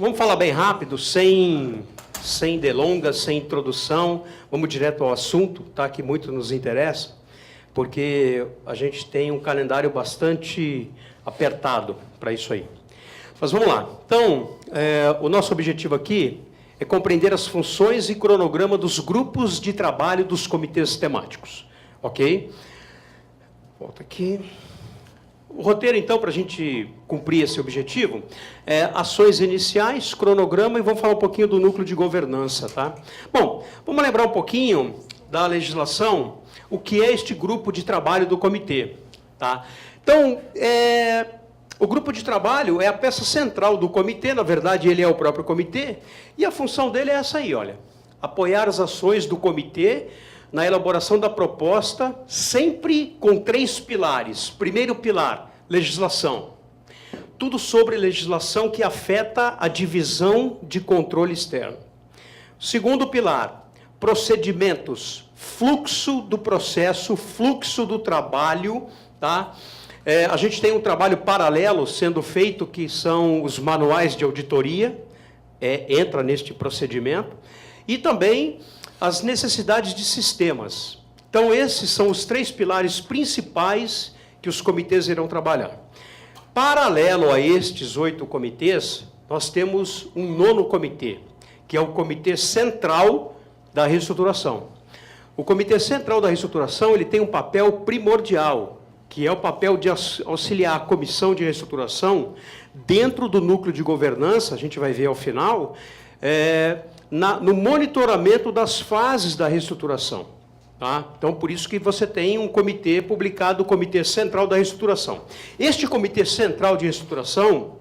vamos falar bem rápido, sem delongas, sem introdução, vamos direto ao assunto, tá? Que muito nos interessa, porque a gente tem um calendário bastante apertado para isso aí. Mas vamos lá. Então, o nosso objetivo aqui é compreender as funções e cronograma dos grupos de trabalho dos comitês temáticos. Ok? Volta aqui. O roteiro, então, para a gente cumprir esse objetivo, é ações iniciais, cronograma, e vamos falar um pouquinho do núcleo de governança, tá? Bom, vamos lembrar um pouquinho da legislação, o que é este grupo de trabalho do comitê, tá? Então, o grupo de trabalho é a peça central do comitê, na verdade, ele é o próprio comitê, e a função dele é essa aí, olha, apoiar as ações do comitê na elaboração da proposta, sempre com 3 pilares. Primeiro pilar, legislação. Tudo sobre legislação que afeta a divisão de controle externo. Segundo pilar, procedimentos, fluxo do processo, fluxo do trabalho, tá? A gente tem um trabalho paralelo sendo feito, que são os manuais de auditoria, entra neste procedimento, e também as necessidades de sistemas. Então, esses são os 3 pilares principais que os comitês irão trabalhar. Paralelo a estes 8 comitês, nós temos um 9º comitê, que é o Comitê Central da Reestruturação. O Comitê Central da Reestruturação, ele tem um papel primordial, que é o papel de auxiliar a Comissão de Reestruturação dentro do núcleo de governança, a gente vai ver ao final, no monitoramento das fases da reestruturação. Tá? Então, por isso que você tem um comitê publicado, o Comitê Central da Reestruturação. Este Comitê Central de Reestruturação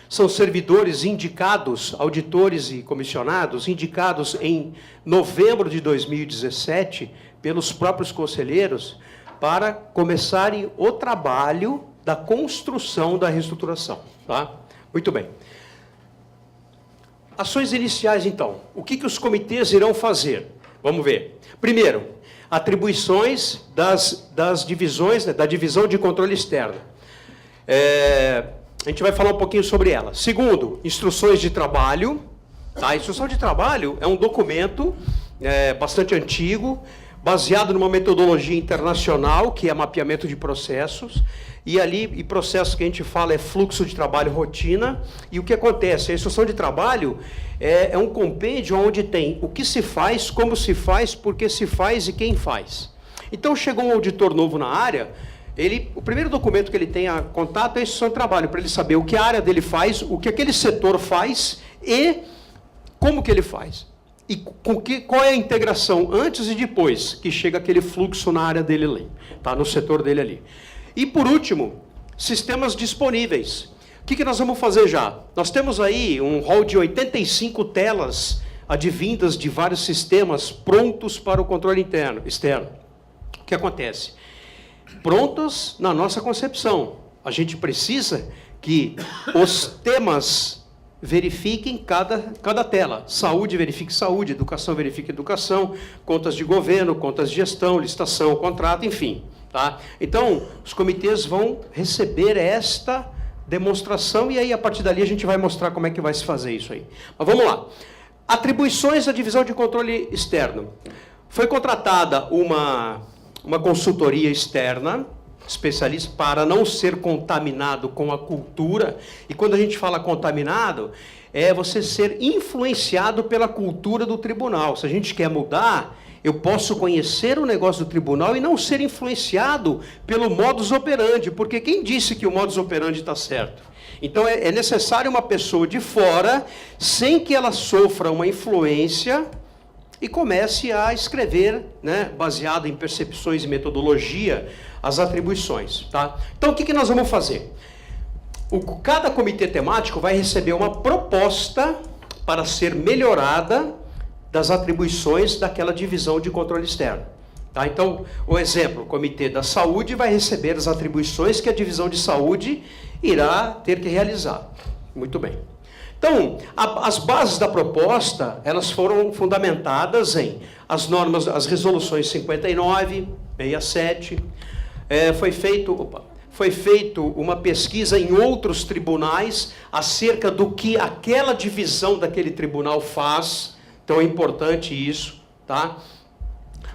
são servidores indicados, auditores e comissionados, indicados em novembro de 2017 pelos próprios conselheiros para começarem o trabalho da construção da reestruturação. Tá? Muito bem. Ações iniciais, então. O que os comitês irão fazer? Vamos ver. Primeiro, atribuições das divisões, né, da divisão de controle externo. A gente vai falar um pouquinho sobre ela. Segundo, instruções de trabalho. A instrução de trabalho é um documento bastante antigo, baseado numa metodologia internacional, que é mapeamento de processos, e processo que a gente fala é fluxo de trabalho rotina, e o que acontece? A instrução de trabalho é um compêndio onde tem o que se faz, como se faz, por que se faz e quem faz. Então, chegou um auditor novo na área, o primeiro documento que ele tem a contato é a instrução de trabalho, para ele saber o que a área dele faz, o que aquele setor faz e como que ele faz. E qual é a integração antes e depois que chega aquele fluxo na área dele ali, tá? No setor dele ali. E, por último, sistemas disponíveis. O que nós vamos fazer já? Nós temos aí um hall de 85 telas advindas de vários sistemas prontos para o controle externo. O que acontece? Prontos na nossa concepção. A gente precisa que os temas verifiquem cada tela. Saúde, verifique saúde. Educação, verifique educação. Contas de governo, contas de gestão, licitação, contrato, enfim. Tá? Então, os comitês vão receber esta demonstração e aí, a partir dali, a gente vai mostrar como é que vai se fazer isso aí. Mas vamos lá. Atribuições da divisão de controle externo. Foi contratada uma consultoria externa, especialista, para não ser contaminado com a cultura. E quando a gente fala contaminado, é você ser influenciado pela cultura do tribunal. Se a gente quer mudar, eu posso conhecer o negócio do tribunal e não ser influenciado pelo modus operandi, porque quem disse que o modus operandi está certo? Então, é necessário uma pessoa de fora, sem que ela sofra uma influência, e comece a escrever, né, baseado em percepções e metodologia, as atribuições. Tá? Então, o que nós vamos fazer? Cada comitê temático vai receber uma proposta para ser melhorada das atribuições daquela divisão de controle externo. Tá? Então, o exemplo, o Comitê da Saúde vai receber as atribuições que a divisão de saúde irá ter que realizar. Muito bem. Então, as bases da proposta, elas foram fundamentadas em as normas, as resoluções 59, 67, foi feita uma pesquisa em outros tribunais acerca do que aquela divisão daquele tribunal faz. Então é importante isso, tá?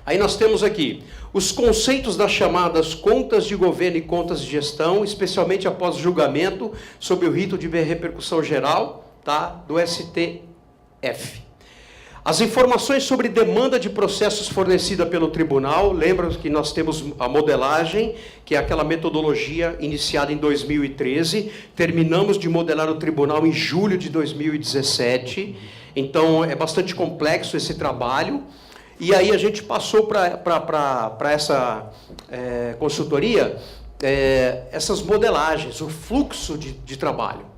Aí nós temos aqui os conceitos das chamadas contas de governo e contas de gestão, especialmente após julgamento sob o rito de repercussão geral, tá? Do STF. As informações sobre demanda de processos fornecida pelo tribunal, lembra que nós temos a modelagem, que é aquela metodologia iniciada em 2013, terminamos de modelar o tribunal em julho de 2017, então é bastante complexo esse trabalho, e aí a gente passou para essa consultoria essas modelagens, o fluxo de trabalho.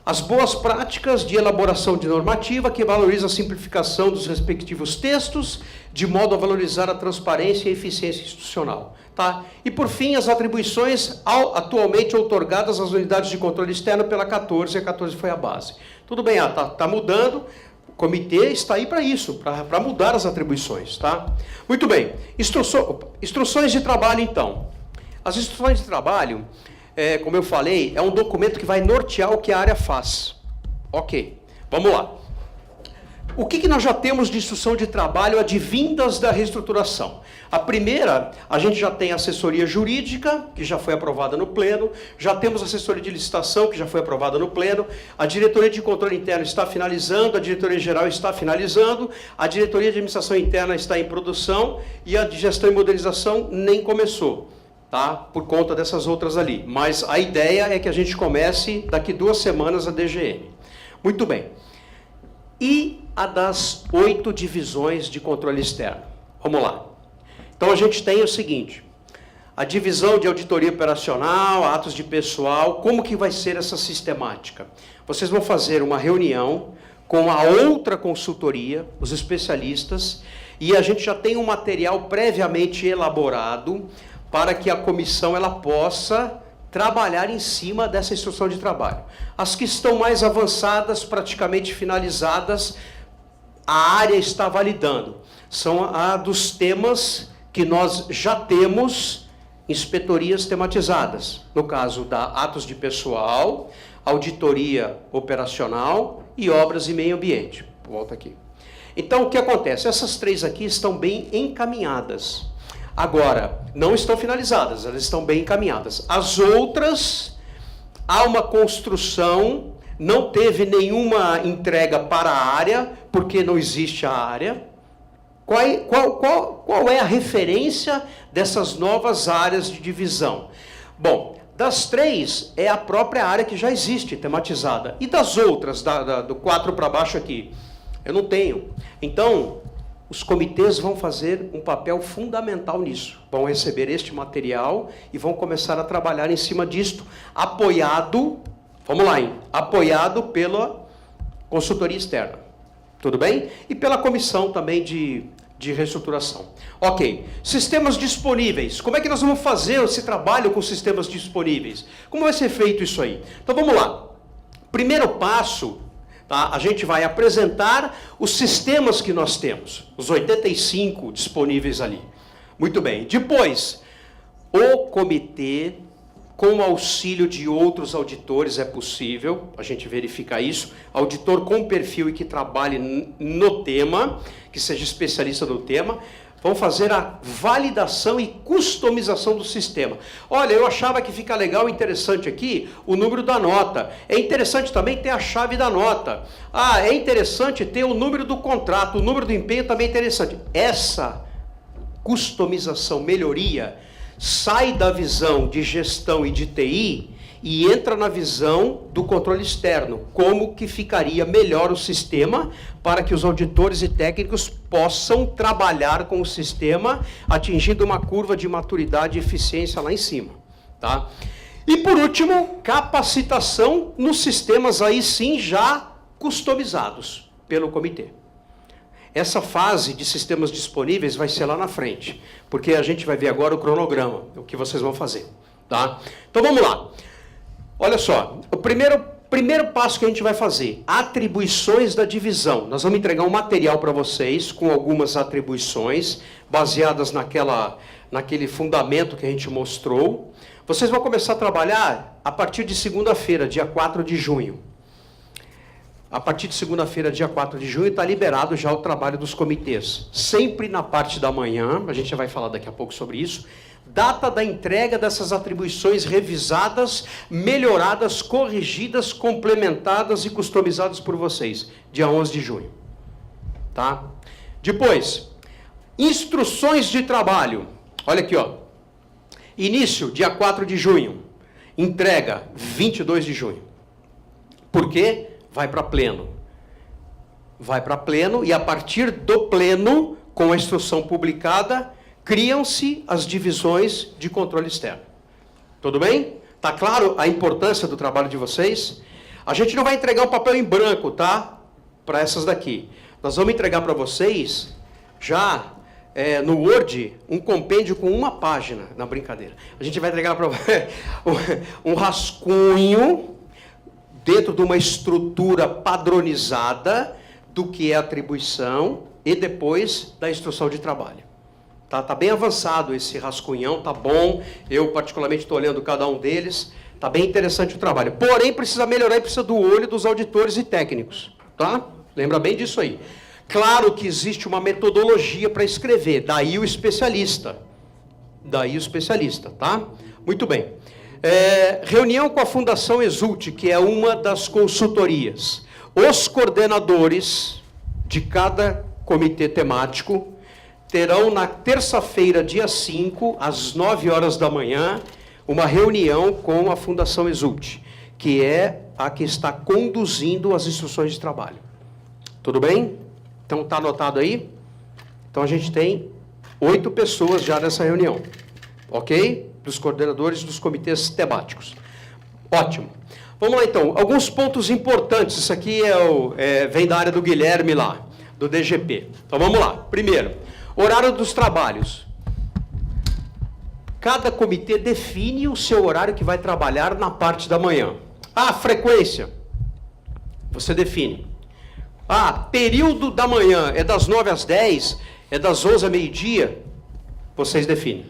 As boas práticas de elaboração de normativa que valoriza a simplificação dos respectivos textos, de modo a valorizar a transparência e a eficiência institucional. Tá? E, por fim, as atribuições atualmente outorgadas às unidades de controle externo pela 14, a 14 foi a base. Tudo bem, tá mudando, o comitê está aí para isso, para mudar as atribuições. Tá? Muito bem, instruções de trabalho, então. As instruções de trabalho... como eu falei, é um documento que vai nortear o que a área faz. Ok, vamos lá. O que nós já temos de instrução de trabalho advindas da reestruturação? A primeira, a gente já tem assessoria jurídica, que já foi aprovada no pleno, já temos assessoria de licitação, que já foi aprovada no pleno, a diretoria de controle interno está finalizando, a diretoria geral está finalizando, a diretoria de administração interna está em produção e a de gestão e modernização nem começou. Tá? Por conta dessas outras ali. Mas a ideia é que a gente comece daqui 2 semanas a DGM. Muito bem. E a das 8 divisões de controle externo? Vamos lá. Então a gente tem o seguinte, a divisão de auditoria operacional, atos de pessoal, como que vai ser essa sistemática? Vocês vão fazer uma reunião com a outra consultoria, os especialistas, e a gente já tem um material previamente elaborado para que a comissão ela possa trabalhar em cima dessa instrução de trabalho. As que estão mais avançadas, praticamente finalizadas, a área está validando. São a dos temas que nós já temos inspetorias tematizadas. No caso da atos de pessoal, auditoria operacional e obras e meio ambiente. Volta aqui. Então, o que acontece? Essas 3 aqui estão bem encaminhadas. Agora, não estão finalizadas, elas estão bem encaminhadas. As outras, há uma construção, não teve nenhuma entrega para a área, porque não existe a área. Qual é a referência dessas novas áreas de divisão? Bom, das 3, é a própria área que já existe, tematizada. E das outras, do 4 para baixo aqui? Eu não tenho. Então... os comitês vão fazer um papel fundamental nisso. Vão receber este material e vão começar a trabalhar em cima disto, apoiado, vamos lá, hein? Apoiado pela consultoria externa. Tudo bem? E pela comissão também de reestruturação. Ok. Sistemas disponíveis. Como é que nós vamos fazer esse trabalho com sistemas disponíveis? Como vai ser feito isso aí? Então vamos lá. Primeiro passo... tá? A gente vai apresentar os sistemas que nós temos, os 85 disponíveis ali. Muito bem. Depois, o comitê, com o auxílio de outros auditores, é possível a gente verificar isso, auditor com perfil e que trabalhe no tema, que seja especialista no tema, vão fazer a validação e customização do sistema. Olha, eu achava que fica legal e interessante aqui o número da nota. É interessante também ter a chave da nota. Ah, é interessante ter o número do contrato, o número do empenho também é interessante. Essa customização, melhoria, sai da visão de gestão e de TI e entra na visão do controle externo. Como que ficaria melhor o sistema para que os auditores e técnicos possam trabalhar com o sistema, atingindo uma curva de maturidade e eficiência lá em cima. Tá? E por último, capacitação nos sistemas aí sim já customizados pelo comitê. Essa fase de sistemas disponíveis vai ser lá na frente, porque a gente vai ver agora o cronograma, o que vocês vão fazer. Tá? Então vamos lá. Olha só, o primeiro passo que a gente vai fazer, atribuições da divisão. Nós vamos entregar um material para vocês com algumas atribuições, baseadas naquele fundamento que a gente mostrou. Vocês vão começar a trabalhar a partir de segunda-feira, dia 4 de junho. A partir de segunda-feira, dia 4 de junho, está liberado já o trabalho dos comitês. Sempre na parte da manhã, a gente já vai falar daqui a pouco sobre isso. Data da entrega dessas atribuições revisadas, melhoradas, corrigidas, complementadas e customizadas por vocês. Dia 11 de junho. Tá? Depois, instruções de trabalho. Olha aqui, ó. Início, dia 4 de junho. Entrega, 22 de junho. Por quê? Vai para pleno. Vai para pleno e a partir do pleno, com a instrução publicada, criam-se as divisões de controle externo. Tudo bem? Tá claro a importância do trabalho de vocês? A gente não vai entregar um papel em branco, tá? Para essas daqui. Nós vamos entregar para vocês, já no Word, um compêndio com uma página. Não, brincadeira. A gente vai entregar para um rascunho dentro de uma estrutura padronizada do que é atribuição e depois da instrução de trabalho. Tá bem avançado esse rascunhão, tá bom. Eu, particularmente, estou olhando cada um deles. Tá bem interessante o trabalho. Porém, precisa melhorar e precisa do olho dos auditores e técnicos. Tá? Lembra bem disso aí. Claro que existe uma metodologia para escrever. Daí o especialista. Daí o especialista, tá? Muito bem. Reunião com a Fundação Exulte, que é uma das consultorias. Os coordenadores de cada comitê temático terão na terça-feira, dia 5, às 9 horas da manhã, uma reunião com a Fundação Exulte, que é a que está conduzindo as instruções de trabalho. Tudo bem? Então, está anotado aí? Então, a gente tem 8 pessoas já nessa reunião. Ok? Dos coordenadores dos comitês temáticos. Ótimo. Vamos lá, então. Alguns pontos importantes. Isso aqui vem da área do Guilherme lá, do DGP. Então, vamos lá. Primeiro, horário dos trabalhos. Cada comitê define o seu horário que vai trabalhar na parte da manhã. Frequência. Você define. Período da manhã é das 9 às 10, é das 11 a meio-dia. Vocês definem.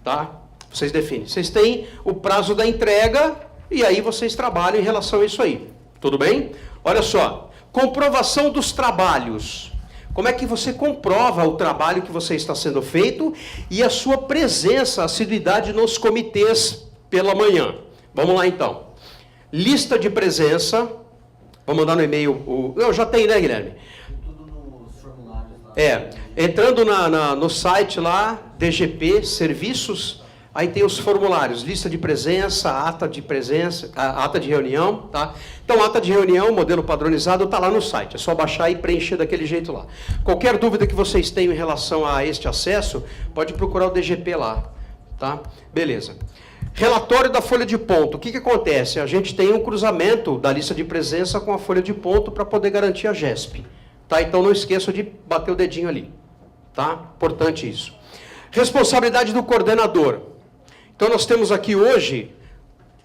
Tá? Vocês definem. Vocês têm o prazo da entrega e aí vocês trabalham em relação a isso aí. Tudo bem? Olha só. Comprovação dos trabalhos. Como é que você comprova o trabalho que você está sendo feito e a sua presença, assiduidade nos comitês pela manhã? Vamos lá, então. Lista de presença. Vou mandar no e-mail. Eu já tenho, né, Guilherme? Tudo nos formulários lá. Entrando no site lá, DGP, serviços, aí tem os formulários, lista de presença, ata de presença, ata de reunião, tá? Então, ata de reunião, modelo padronizado, está lá no site. É só baixar e preencher daquele jeito lá. Qualquer dúvida que vocês tenham em relação a este acesso, pode procurar o DGP lá, tá? Beleza. Relatório da folha de ponto. O que acontece? A gente tem um cruzamento da lista de presença com a folha de ponto para poder garantir a GESP. Tá? Então, não esqueça de bater o dedinho ali. Tá? Importante isso. Responsabilidade do coordenador. Então, nós temos aqui hoje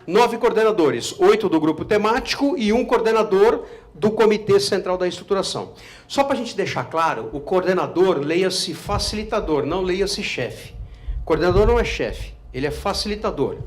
9 coordenadores, 8 do grupo temático e 1 coordenador do Comitê Central da Estruturação. Só para a gente deixar claro, o coordenador, leia-se facilitador, não leia-se chefe. O coordenador não é chefe. Ele é facilitador.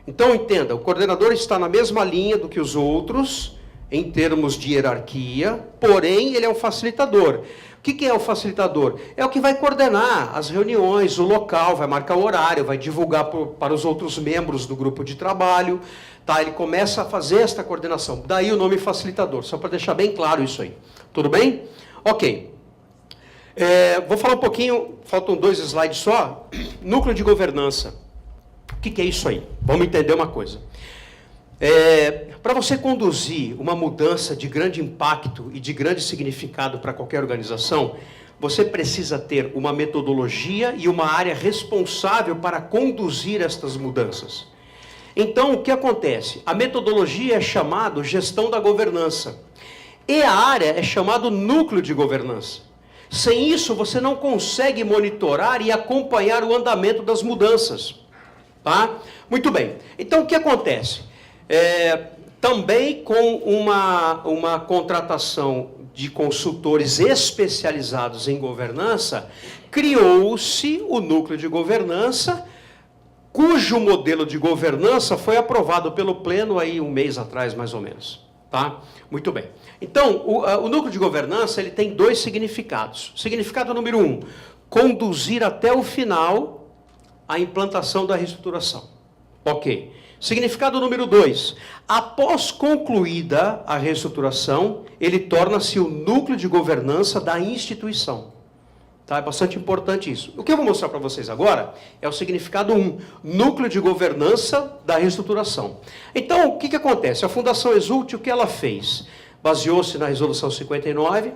Então, entenda, o coordenador está na mesma linha do que os outros, em termos de hierarquia, porém, ele é um facilitador. O que é o facilitador? É o que vai coordenar as reuniões, o local, vai marcar o horário, vai divulgar para os outros membros do grupo de trabalho. Tá? Ele começa a fazer esta coordenação. Daí o nome facilitador, só para deixar bem claro isso aí. Tudo bem? Ok. Vou falar um pouquinho, faltam 2 slides só. Núcleo de governança. O que é isso aí? Vamos entender uma coisa. Para você conduzir uma mudança de grande impacto e de grande significado para qualquer organização, você precisa ter uma metodologia e uma área responsável para conduzir estas mudanças. Então, o que acontece? A metodologia é chamada gestão da governança. E a área é chamada núcleo de governança. Sem isso, você não consegue monitorar e acompanhar o andamento das mudanças. Tá? Muito bem. Então, o que acontece? Também com uma contratação de consultores especializados em governança, criou-se o núcleo de governança cujo modelo de governança foi aprovado pelo Pleno aí um mês atrás, mais ou menos. Tá? Muito bem. Então, o núcleo de governança ele tem 2 significados. Significado número 1, conduzir até o final a implantação da reestruturação. Ok. Significado número 2, após concluída a reestruturação, ele torna-se o núcleo de governança da instituição. Tá? É bastante importante isso. O que eu vou mostrar para vocês agora é o significado 1, núcleo de governança da reestruturação. Então, o que acontece? A Fundação Exult, o que ela fez? Baseou-se na Resolução 59,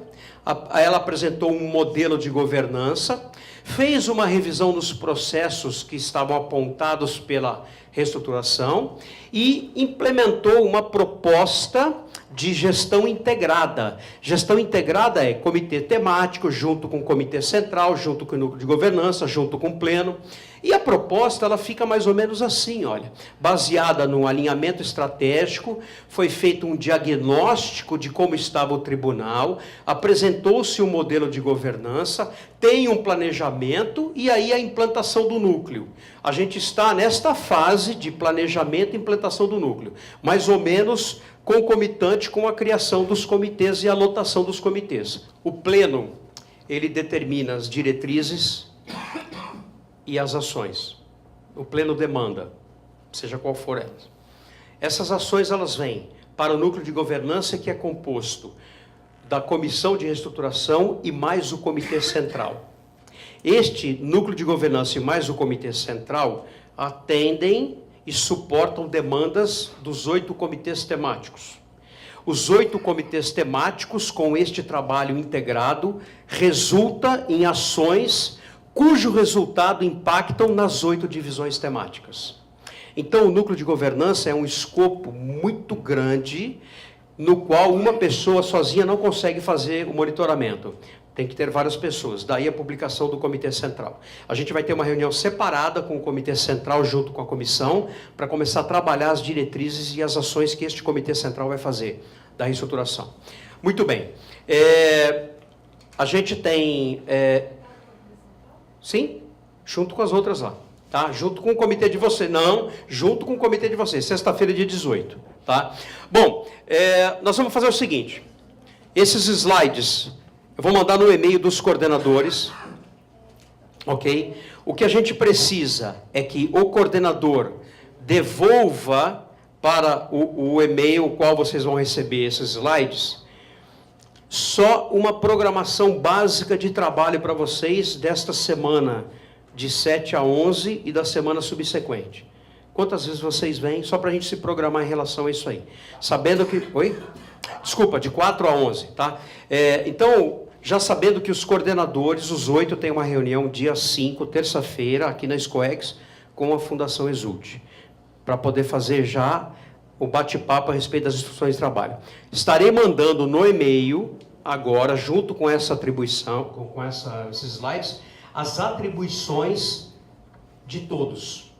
ela apresentou um modelo de governança, fez uma revisão dos processos que estavam apontados pela reestruturação e implementou uma proposta de gestão integrada. Gestão integrada é comitê temático, junto com o comitê central, junto com o núcleo de governança, junto com o pleno. E a proposta, ela fica mais ou menos assim, olha, baseada no alinhamento estratégico, foi feito um diagnóstico de como estava o tribunal, apresentou-se um modelo de governança, tem um planejamento e aí a implantação do núcleo. A gente está nesta fase de planejamento e implantação do núcleo, mais ou menos concomitante com a criação dos comitês e a lotação dos comitês. O pleno, ele determina as diretrizes e as ações. O pleno demanda, seja qual for elas. Essas ações, elas vêm para o núcleo de governança, que é composto da comissão de reestruturação e mais o comitê central. Este núcleo de governança e mais o comitê central atendem e suportam demandas dos 8 comitês temáticos. Os 8 comitês temáticos, com este trabalho integrado, resulta em ações cujo resultado impactam nas 8 divisões temáticas. Então, o núcleo de governança é um escopo muito grande, no qual uma pessoa sozinha não consegue fazer o monitoramento. Tem que ter várias pessoas, daí a publicação do Comitê Central. A gente vai ter uma reunião separada com o Comitê Central junto com a comissão, para começar a trabalhar as diretrizes e as ações que este Comitê Central vai fazer da reestruturação. Muito bem. A gente tem... sim, junto com as outras lá. Tá? Junto com o comitê de vocês. Não, junto com o comitê de vocês. Sexta-feira, dia 18. Tá? Bom, nós vamos fazer o seguinte. Esses slides... eu vou mandar no e-mail dos coordenadores, ok? O que a gente precisa é que o coordenador devolva para o e-mail qual vocês vão receber esses slides, só uma programação básica de trabalho para vocês desta semana, de 7 a 11 e da semana subsequente. Quantas vezes vocês vêm? Só para a gente se programar em relação a isso aí. Sabendo que... oi? Desculpa, de 4 a 11, tá? Então... já sabendo que os coordenadores, os 8, têm uma reunião dia 5, terça-feira, aqui na Scoex, com a Fundação Exult, para poder fazer já o bate-papo a respeito das instruções de trabalho. Estarei mandando no e-mail, agora, junto com essa atribuição, com esses slides, as atribuições de todos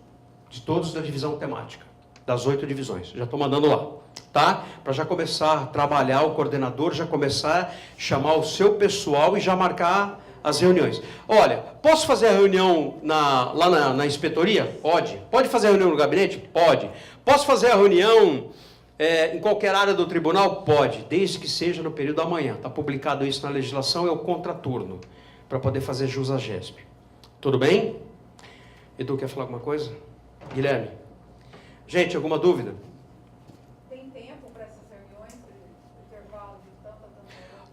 da divisão temática, das 8 divisões. Já estou mandando lá. Tá? Para já começar a trabalhar, o coordenador já começar a chamar o seu pessoal e já marcar as reuniões. Olha, posso fazer a reunião lá na inspetoria? Pode. Pode fazer a reunião no gabinete? Pode. Posso fazer a reunião em qualquer área do tribunal? Pode, desde que seja no período da manhã. Está publicado isso na legislação, é o contraturno, para poder fazer jus à GESP. Tudo bem? Edu, quer falar alguma coisa? Guilherme? Gente, alguma dúvida?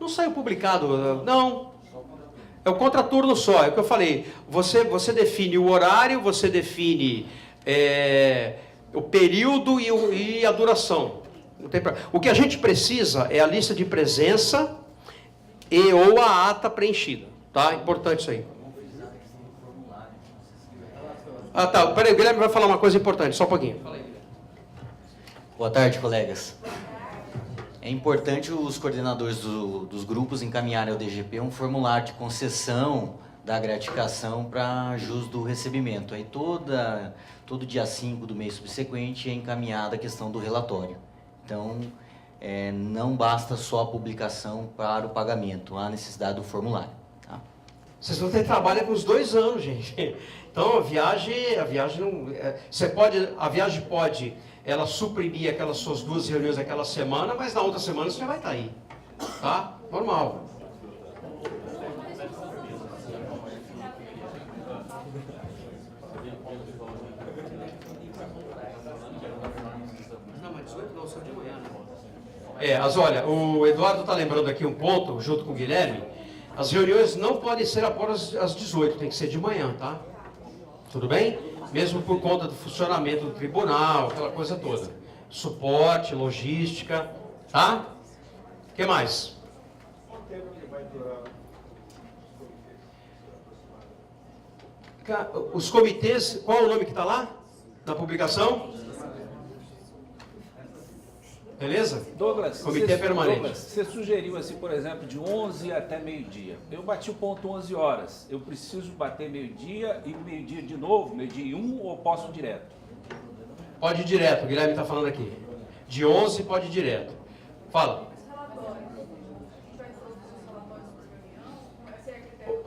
Não saiu publicado, não. É o contraturno só, é o que eu falei. Você define o horário, você define o período e a duração. Não tem pra... O que a gente precisa é a lista de presença ou a ata preenchida. Tá? Importante isso aí. Ah, tá. Peraí, o Guilherme vai falar uma coisa importante, só um pouquinho. Boa tarde, colegas. É importante os coordenadores dos grupos encaminharem ao DGP um formulário de concessão da gratificação para jus do recebimento. Aí todo dia 5 do mês subsequente é encaminhada a questão do relatório. Então, não basta só a publicação para o pagamento, há necessidade do formulário. Tá? Vocês vão ter trabalho com os 2 anos, gente. Então a viagem não, a viagem pode, ela suprimir aquelas suas 2 reuniões aquela semana, mas na outra semana você já vai estar aí, tá? Normal. Não, mas 18 não, só de manhã, né? Olha, o Eduardo está lembrando aqui um ponto, junto com o Guilherme. As reuniões não podem ser após as 18, tem que ser de manhã, tá? Tudo bem? Mesmo por conta do funcionamento do tribunal, aquela coisa toda. Suporte, logística, tá? O que mais? Quanto tempo que vai durar Os comitês, qual é o nome que está lá? Na publicação? Beleza? Douglas, Comitê permanente. Douglas, você sugeriu assim, por exemplo, de 11 até meio-dia. Eu bati o ponto 11 horas. Eu preciso bater meio-dia e meio-dia de novo, meio-dia e 1, ou posso ir direto? Pode ir direto, o Guilherme está falando aqui. De 11 pode ir direto. Fala.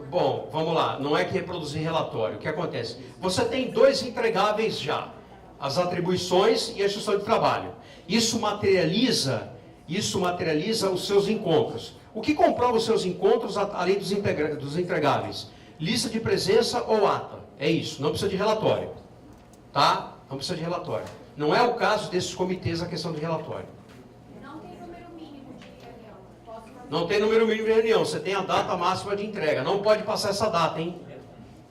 Bom, vamos lá. Não é que reproduzir relatório. O que acontece? Você tem 2 entregáveis já. As atribuições e a instrução de trabalho. Isso materializa os seus encontros. O que comprova os seus encontros, além dos entregáveis? Lista de presença ou ata. É isso, não precisa de relatório. Tá? Não precisa de relatório. Não é o caso desses comitês a questão de relatório. Não tem número mínimo de reunião. Não tem número mínimo de reunião, você tem a data máxima de entrega. Não pode passar essa data, hein?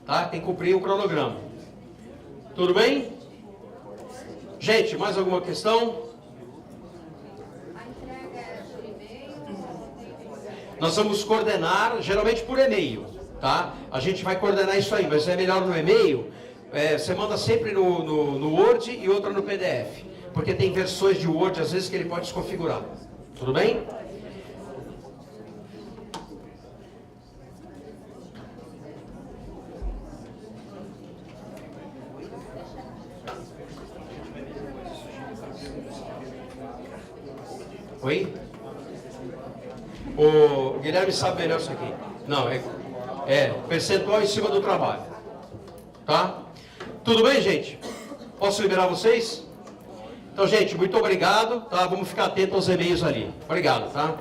Tá? Tem que cumprir o cronograma. Tudo bem? Gente, mais alguma questão? Nós vamos coordenar, geralmente por e-mail, tá? A gente vai coordenar isso aí, mas é melhor no e-mail. Você manda sempre no Word e outra no PDF, porque tem versões de Word, às vezes, que ele pode desconfigurar. Tudo bem? Oi? O Guilherme sabe melhor isso aqui. Não, percentual em cima do trabalho. Tá? Tudo bem, gente? Posso liberar vocês? Então, gente, muito obrigado. Tá? Vamos ficar atentos aos e-mails ali. Obrigado, tá?